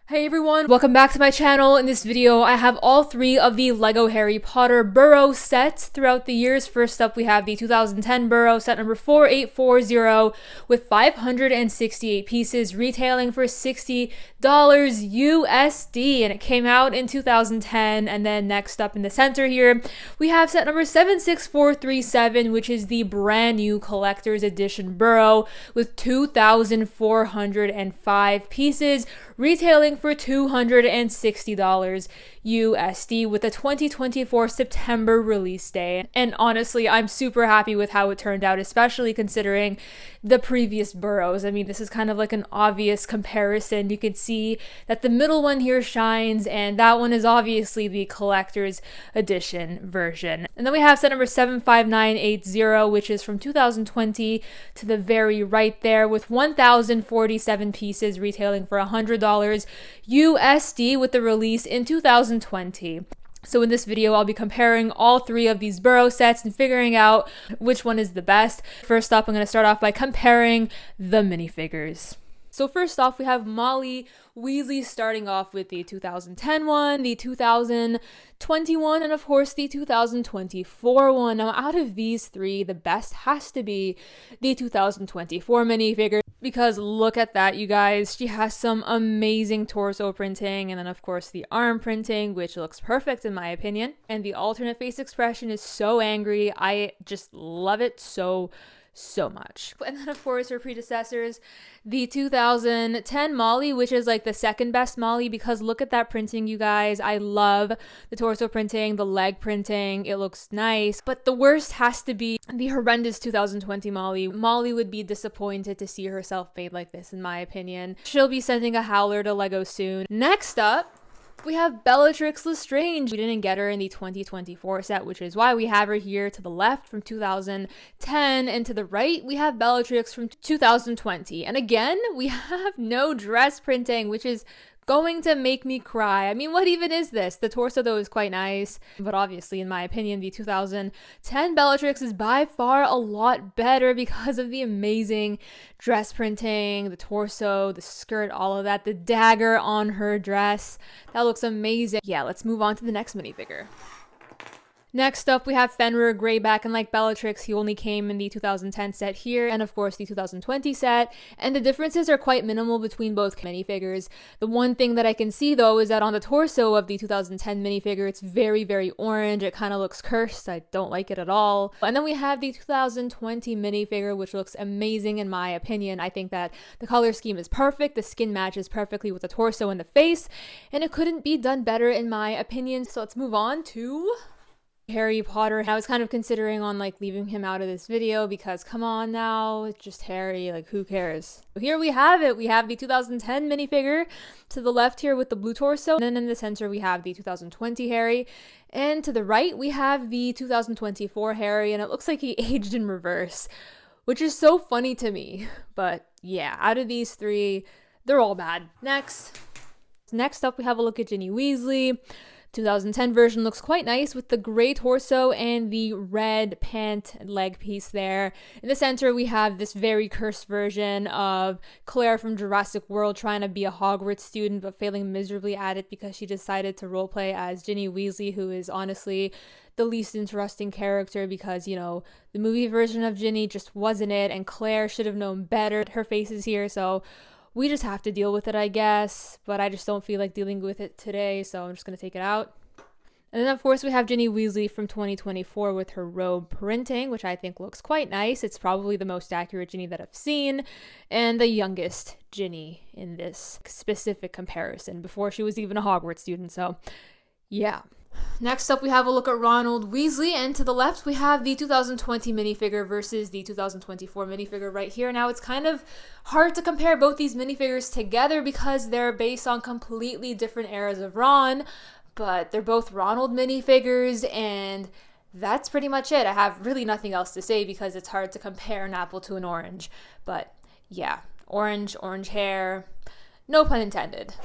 Hey everyone, welcome back to my channel. In this video, I have all three of the LEGO Harry Potter Burrow sets throughout the years. First up, we have the 2010 Burrow set number 4840 with 568 pieces, retailing for $60 USD, and it came out in 2010. And then next up in the center here, we have set number 76437, which is the brand new collector's edition Burrow with 2,405 pieces, retailing for $260 USD with a 2024 September release day. And honestly, I'm super happy with how it turned out, especially considering the previous Burrows. I mean, this is kind of like an obvious comparison. You can see that the middle one here shines, and that one is obviously the collector's edition version. And then we have set number 75980, which is from 2020 to the very right there, with 1,047 pieces, retailing for $100 USD with the release in 2020. So in this video, I'll be comparing all three of these Burrow sets and figuring out which one is the best. First up, I'm going to start off by comparing the minifigures. So first off, we have Molly Weasley starting off with the 2010 one, the 2021, and of course the 2024 one. Now out of these three, the best has to be the 2024 minifigure, because look at that, you guys. She has some amazing torso printing, and then of course the arm printing, which looks perfect in my opinion. And the alternate face expression is so angry. I just love it so much. And then of course her predecessors, the 2010 Molly, which is like the second best Molly, because look at that printing, you guys. I love the torso printing, the leg printing, it looks nice. But the worst has to be the horrendous 2020 Molly. Molly would be disappointed to see herself made like this, in my opinion. She'll be sending a howler to LEGO soon. Next up, we have Bellatrix Lestrange. We didn't get her in the 2024 set, which is why we have her here to the left from 2010, and to the right we have Bellatrix from 2020. And again, we have no dress printing, which is going to make me cry. I mean, what even is this? The torso though is quite nice, but obviously in my opinion the 2010 Bellatrix is by far a lot better because of the amazing dress printing, the torso, the skirt, all of that, the dagger on her dress. That looks amazing. Yeah, let's move on to the next minifigure. Next up, we have Fenrir Greyback, and like Bellatrix, he only came in the 2010 set here, and of course the 2020 set, and the differences are quite minimal between both minifigures. The one thing that I can see though is that on the torso of the 2010 minifigure, it's very orange. It kind of looks cursed. I don't like it at all. And then we have the 2020 minifigure, which looks amazing in my opinion. I think that the color scheme is perfect, the skin matches perfectly with the torso and the face, and it couldn't be done better in my opinion. So let's move on to Harry Potter. I was kind of considering on like leaving him out of this video because come on now, it's just Harry, like who cares? Here we have it. We have the 2010 minifigure to the left here with the blue torso, and then in the center we have the 2020 Harry, and to the right we have the 2024 Harry, and it looks like he aged in reverse, which is so funny to me. But yeah, out of these three, they're all bad. Next up we have a look at Ginny Weasley. 2010 version looks quite nice with the gray torso and the red pant leg piece there. In the center, we have this very cursed version of Claire from Jurassic World trying to be a Hogwarts student but failing miserably at it because she decided to roleplay as Ginny Weasley, who is honestly the least interesting character because, you know, the movie version of Ginny just wasn't it, and Claire should have known better. Her face is here, so we just have to deal with it, I guess, but I just don't feel like dealing with it today, so I'm just going to take it out. And then, of course, we have Ginny Weasley from 2024 with her robe printing, which I think looks quite nice. It's probably the most accurate Ginny that I've seen, and the youngest Ginny in this specific comparison, before she was even a Hogwarts student, so yeah. Next up, we have a look at Ronald Weasley, and to the left, we have the 2020 minifigure versus the 2024 minifigure right here. Now, it's kind of hard to compare both these minifigures together because they're based on completely different eras of Ron, but they're both Ronald minifigures, and that's pretty much it. I have really nothing else to say because it's hard to compare an apple to an orange, but yeah, orange hair, no pun intended.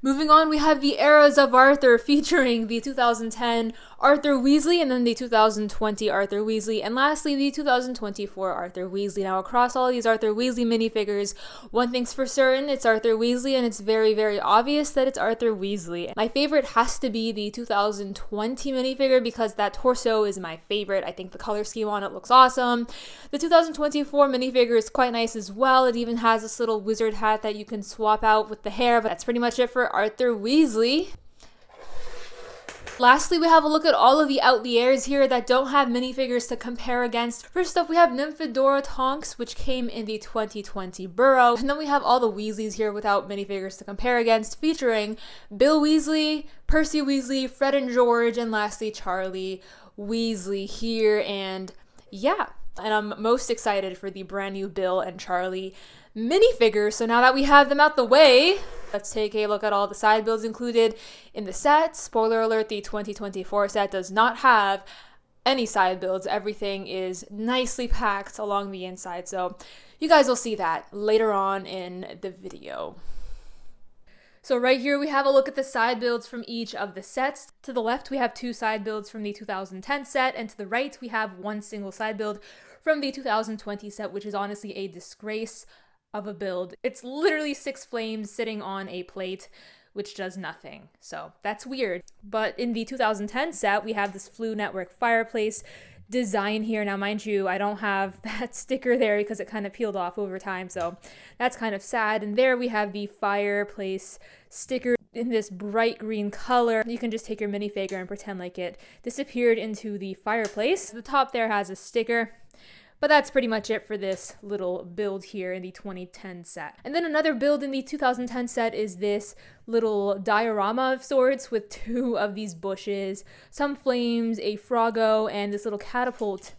Moving on, we have the Eras of Arthur featuring the 2010 Arthur Weasley, and then the 2020 Arthur Weasley, and lastly the 2024 Arthur Weasley. Now across all of these Arthur Weasley minifigures, one thing's for certain, it's Arthur Weasley, and it's very, very obvious that it's Arthur Weasley. My favorite has to be the 2020 minifigure because that torso is my favorite. I think the color scheme on it looks awesome. The 2024 minifigure is quite nice as well. It even has this little wizard hat that you can swap out with the hair, but that's pretty much it for Arthur Weasley. Lastly, we have a look at all of the outliers here that don't have minifigures to compare against. First up, we have Nymphadora Tonks, which came in the 2020 Burrow. And then we have all the Weasleys here without minifigures to compare against, featuring Bill Weasley, Percy Weasley, Fred and George, and lastly, Charlie Weasley here. And yeah, and I'm most excited for the brand new Bill and Charlie minifigures. So now that we have them out the way, let's take a look at all the side builds included in the set. Spoiler alert, the 2024 set does not have any side builds. Everything is nicely packed along the inside. So you guys will see that later on in the video. So right here we have a look at the side builds from each of the sets. To the left we have 2 side builds from the 2010 set, and to the right we have 1 single side build from the 2020 set, which is honestly a disgrace of a build. It's literally 6 flames sitting on a plate, which does nothing. So that's weird. But in the 2010 set, we have this Floo Network fireplace design here. Now, mind you, I don't have that sticker there because it kind of peeled off over time, so that's kind of sad. And there we have the fireplace sticker in this bright green color. You can just take your minifigure and pretend like it disappeared into the fireplace. The top there has a sticker. But that's pretty much it for this little build here in the 2010 set. And then another build in the 2010 set is this little diorama of sorts with 2 of these bushes, some flames, a froggo, and this little catapult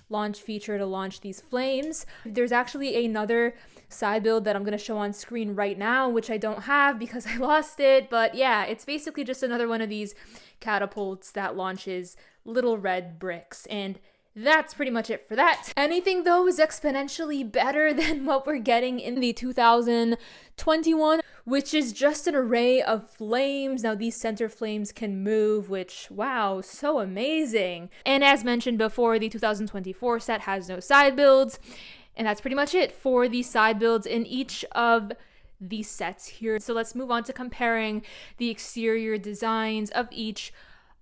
launch feature to launch these flames. There's actually another side build that I'm going to show on screen right now, which I don't have because I lost it. But yeah, it's basically just another one of these catapults that launches little red bricks. And that's pretty much it for that. Anything though is exponentially better than what we're getting in the 2021, which is just an array of flames. Now these center flames can move, which, wow, so amazing. And as mentioned before, the 2024 set has no side builds. And that's pretty much it for the side builds in each of these sets here. So let's move on to comparing the exterior designs of each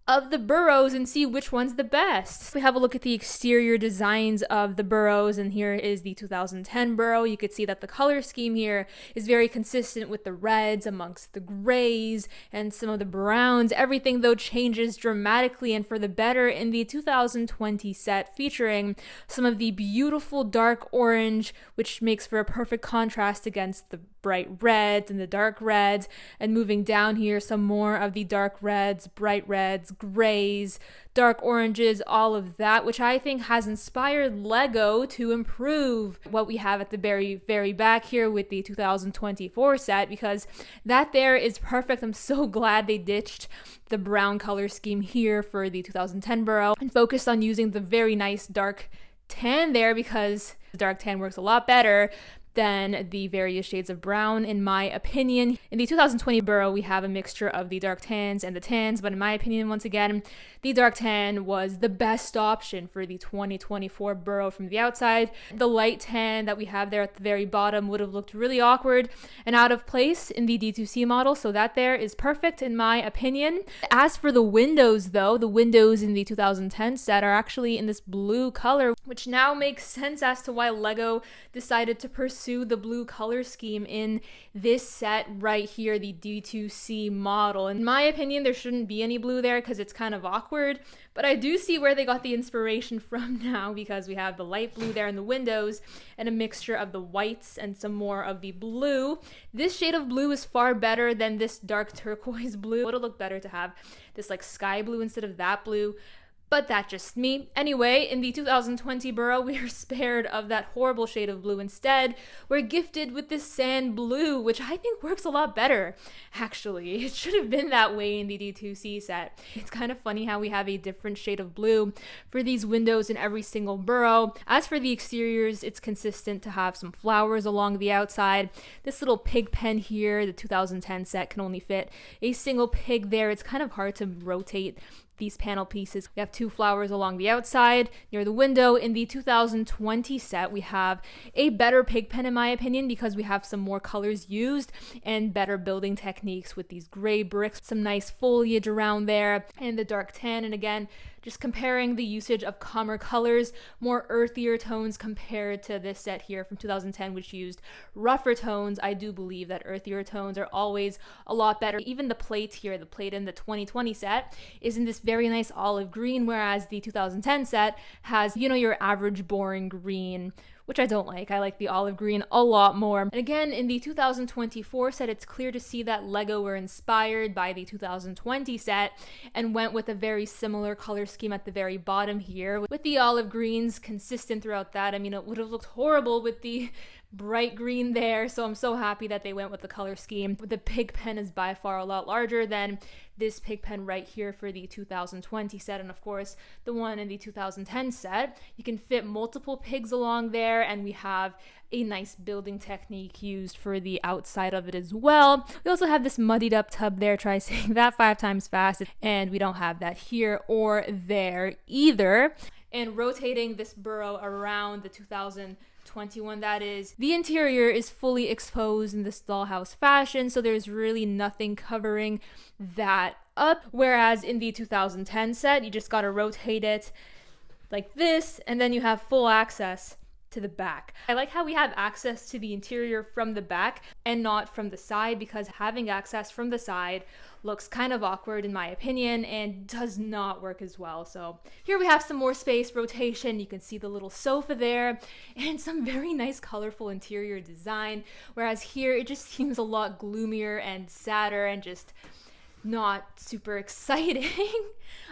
of the Burrows and see which one's the best. We have a look at the exterior designs of the Burrows, and here is the 2010 Burrow. You could see that the color scheme here is very consistent with the reds amongst the grays and some of the browns. Everything though changes dramatically and for the better in the 2020 set, featuring some of the beautiful dark orange, which makes for a perfect contrast against the bright reds and the dark reds, and moving down here some more of the dark reds, bright reds, grays, dark oranges, all of that, which I think has inspired Lego to improve what we have at the very, very back here with the 2024 set, because that there is perfect. I'm so glad they ditched the brown color scheme here for the 2010 Burrow and focused on using the very nice dark tan there, because the dark tan works a lot better than the various shades of brown, in my opinion. In the 2020 Burrow, we have a mixture of the dark tans and the tans, but in my opinion, once again, the dark tan was the best option for the 2024 Burrow from the outside. The light tan that we have there at the very bottom would have looked really awkward and out of place in the D2C model, so that there is perfect in my opinion. As for the windows though, the windows in the 2010 set are actually in this blue color, which now makes sense as to why Lego decided to pursue the blue color scheme in this set right here, the D2C model. In my opinion, there shouldn't be any blue there because it's kind of awkward, but I do see where they got the inspiration from now, because we have the light blue there in the windows and a mixture of the whites and some more of the blue. This shade of blue is far better than this dark turquoise blue. It would have looked better to have this like sky blue instead of that blue, but that's just me. Anyway, in the 2020 Burrow, we are spared of that horrible shade of blue. Instead, we're gifted with this sand blue, which I think works a lot better, actually. It should have been that way in the D2C set. It's kind of funny how we have a different shade of blue for these windows in every single Burrow. As for the exteriors, it's consistent to have some flowers along the outside. This little pig pen here, the 2010 set, can only fit a single pig there. It's kind of hard to rotate these panel pieces. We have 2 flowers along the outside near the window. In the 2020 set, we have a better pig pen in my opinion, because we have some more colors used and better building techniques with these gray bricks, some nice foliage around there, and the dark tan. And again, just comparing the usage of calmer colors, more earthier tones compared to this set here from 2010, which used rougher tones. I do believe that earthier tones are always a lot better. Even the plate here, the plate in the 2020 set, is in this very nice olive green, whereas the 2010 set has, you know, your average boring green, which I don't like. I like the olive green a lot more. And again, in the 2024 set, it's clear to see that LEGO were inspired by the 2020 set and went with a very similar color scheme at the very bottom here, with the olive greens consistent throughout that. I mean, it would have looked horrible with the bright green there, so I'm so happy that they went with the color scheme. The pig pen is by far a lot larger than this pig pen right here for the 2020 set, and of course the one in the 2010 set. You can fit multiple pigs along there, and we have a nice building technique used for the outside of it as well. We also have this muddied up tub there, try saying that 5 times fast, and we don't have that here or there either. And rotating this Burrow around the 2021, that is, the interior is fully exposed in this dollhouse fashion, so there's really nothing covering that up, whereas in the 2010 set, you just gotta rotate it like this, and then you have full access to the back. I like how we have access to the interior from the back and not from the side, because having access from the side looks kind of awkward in my opinion and does not work as well. So here we have some more space rotation. You can see the little sofa there and some very nice colorful interior design, whereas here it just seems a lot gloomier and sadder and just not super exciting.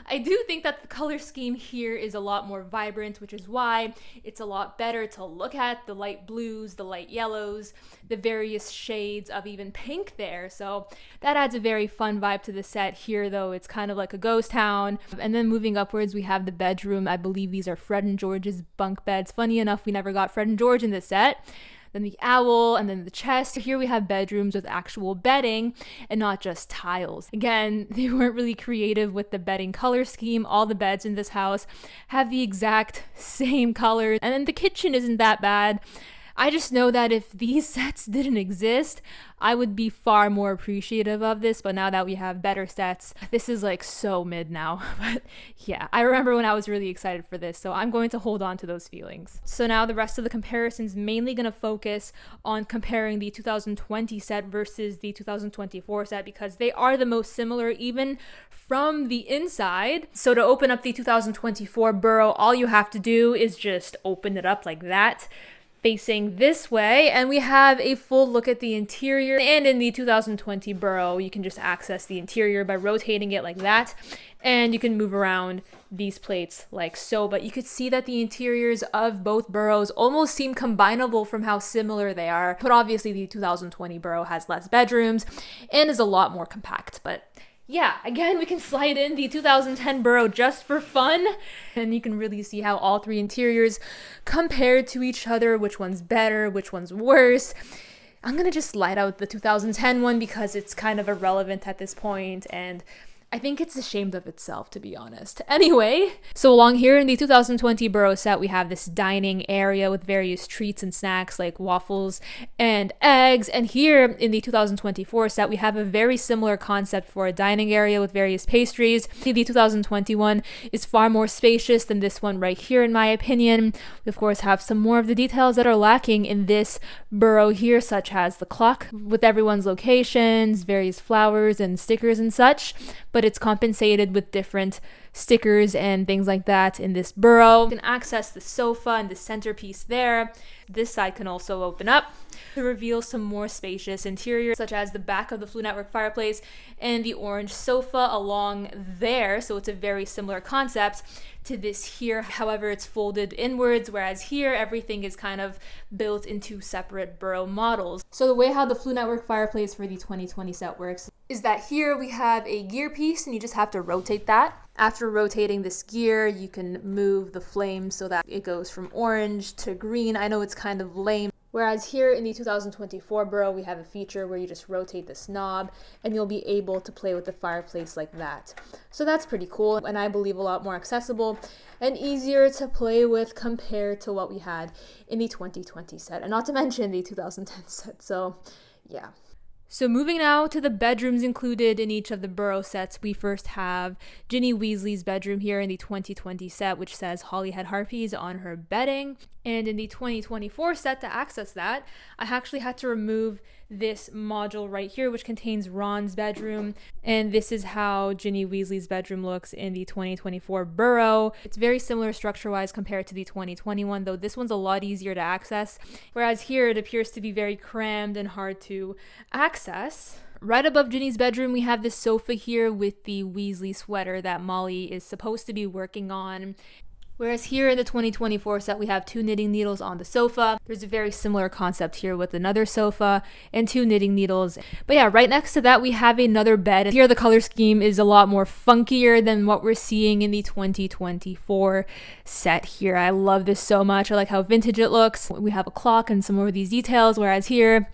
I do think that the color scheme here is a lot more vibrant, which is why it's a lot better to look at. The light blues, the light yellows, the various shades of even pink there. So that adds a very fun vibe to the set. Here though, it's kind of like a ghost town. And then moving upwards, we have the bedroom. I believe these are Fred and George's bunk beds. Funny enough, we never got Fred and George in this set. Then the owl, and then the chest. Here we have bedrooms with actual bedding and not just tiles. Again, they weren't really creative with the bedding color scheme. All the beds in this house have the exact same colors. And then the kitchen isn't that bad. I just know that if these sets didn't exist, I would be far more appreciative of this, but now that we have better sets, this is like so mid now. But yeah, I remember when I was really excited for this, so I'm going to hold on to those feelings. So now the rest of the comparisons mainly going to focus on comparing the 2020 set versus the 2024 set, because they are the most similar even from the inside. So to open up the 2024 Burrow, all you have to do is just open it up like that, facing this way, and we have a full look at the interior. And in the 2020 Burrow, you can just access the interior by rotating it like that, and you can move around these plates like so. But you could see that the interiors of both Burrows almost seem combinable from how similar they are. But obviously the 2020 Burrow has less bedrooms and is a lot more compact. But yeah, again, we can slide in the 2010 Burrow just for fun, and you can really see how all 3 interiors compare to each other, which one's better, which one's worse. I'm gonna just slide out the 2010 one because it's kind of irrelevant at this point, and I think it's ashamed of itself, to be honest. Anyway, so along here in the 2020 Burrow set, we have this dining area with various treats and snacks like waffles and eggs. And here in the 2024 set, we have a very similar concept for a dining area with various pastries. The 2021 is far more spacious than this one right here, in my opinion. We, of course, have some more of the details that are lacking in this Burrow here, such as the clock with everyone's locations, various flowers and stickers and such. But it's compensated with different stickers and things like that in this Burrow. You can access the sofa and the centerpiece there. This side can also open up to reveal some more spacious interior, such as the back of the Flue Network fireplace and the orange sofa along there. So it's a very similar concept to this here. However, it's folded inwards, whereas here everything is kind of built into separate Burrow models. So the way how the Flue Network fireplace for the 2020 set works is that here we have a gear piece and you just have to rotate that. After rotating this gear, you can move the flame so that it goes from orange to green. I know it's kind of lame Whereas here in the 2024 Burrow, we have a feature where you just rotate this knob and you'll be able to play with the fireplace like that. So that's pretty cool, and I believe a lot more accessible and easier to play with compared to what we had in the 2020 set, and not to mention the 2010 set. So yeah. So moving now to the bedrooms included in each of the Burrow sets, we first have Ginny Weasley's bedroom here in the 2020 set, which says Hollyhead Harpies on her bedding. And in the 2024 set, to access that, I actually had to remove this module right here, which contains Ron's bedroom. And this is how Ginny Weasley's bedroom looks in the 2024 Burrow. It's very similar structure-wise compared to the 2021, though this one's a lot easier to access. Whereas here, it appears to be very crammed and hard to access. Right above Ginny's bedroom, we have this sofa here with the Weasley sweater that Molly is supposed to be working on. Whereas here in the 2024 set, we have 2 knitting needles on the sofa. There's a very similar concept here with another sofa and 2 knitting needles. But yeah, right next to that, we have another bed. Here, the color scheme is a lot more funkier than what we're seeing in the 2024 set here. I love this so much. I like how vintage it looks. We have a clock and some more of these details, whereas here,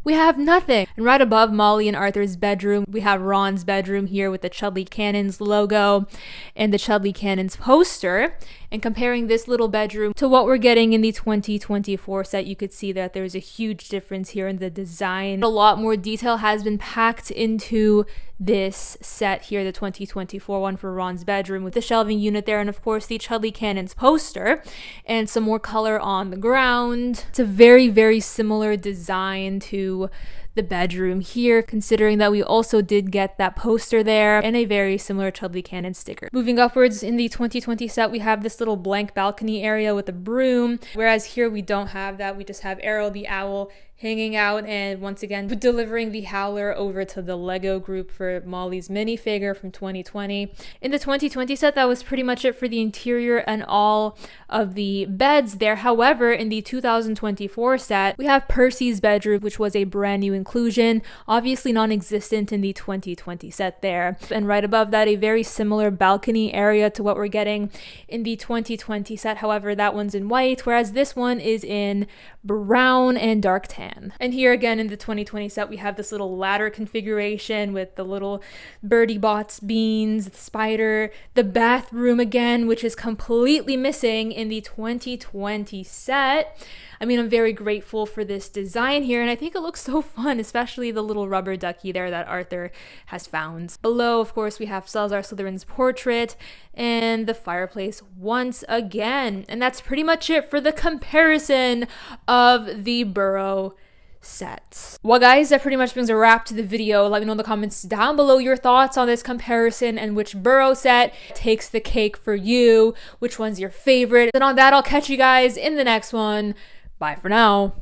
we have nothing. And right above Molly and Arthur's bedroom, we have Ron's bedroom here with the Chudley Cannons logo and the Chudley Cannons poster. And comparing this little bedroom to what we're getting in the 2024 set, you could see that there's a huge difference here in the design. A lot more detail has been packed into this set here, the 2024 one for Ron's bedroom with the shelving unit there, and of course the Chudley Cannons poster and some more color on the ground. It's a very, very similar design to the bedroom here, considering that we also did get that poster there and a very similar Chudley Cannon sticker. Moving upwards in the 2020 set, we have this little blank balcony area with a broom, whereas here we don't have that. We just have Arrow the owl hanging out and once again delivering the howler over to the Lego group for Molly's minifigure from 2020. In the 2020 set, that was pretty much it for the interior and all of the beds there. However, in the 2024 set, we have Percy's bedroom, which was a brand new inclusion, obviously non-existent in the 2020 set there. And right above that, a very similar balcony area to what we're getting in the 2020 set. However, that one's in white, whereas this one is in brown and dark tan. And here again in the 2020 set, we have this little ladder configuration with the little Birdie Bots beans, the spider, the bathroom again, which is completely missing in the 2020 set. I mean, I'm very grateful for this design here, and I think it looks so fun, especially the little rubber ducky there that Arthur has found. Below, of course, we have Salazar Slytherin's portrait and the fireplace once again. And that's pretty much it for the comparison of the Burrow sets. Well guys, that pretty much brings a wrap to the video. Let me know in the comments down below your thoughts on this comparison and which Burrow set takes the cake for you, which one's your favorite. And on that, I'll catch you guys in the next one. Bye for now.